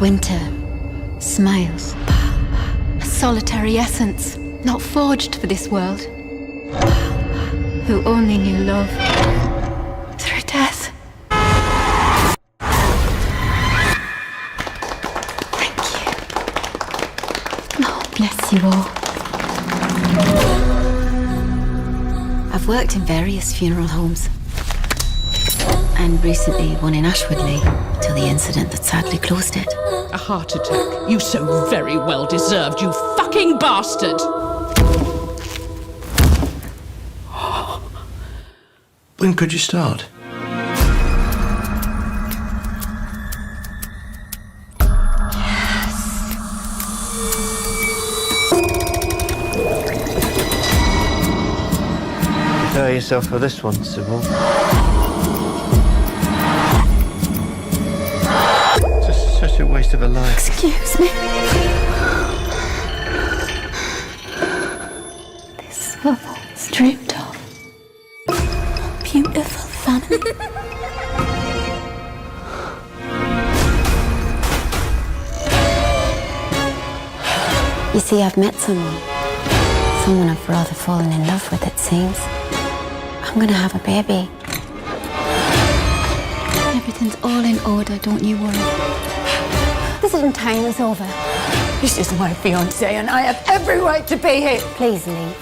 Winter smiles. A solitary essence, not forged for this world. Who only knew love through death. Thank you. Oh, bless you all. I've worked in various funeral homes. And recently one in Ashwoodley, till the incident that sadly closed it. A heart attack. You so very well deserved, you fucking bastard! When could you start? Prepare yourself for this one, Sybil. It's such a waste of a life. Excuse me. This was dreamed of. Beautiful family. You see, I've met someone I've rather fallen in love with, it seems. I'm gonna have a baby. Everything's all in order, don't you worry. Visiting time is over. This is my fiancé, and I have every right to be here. Please leave.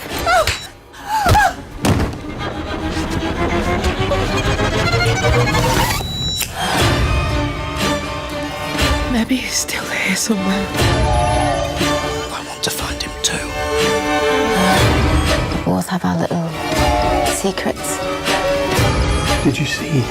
Maybe he's still here somewhere. I want to find him too. We both have our little secrets. Did you see?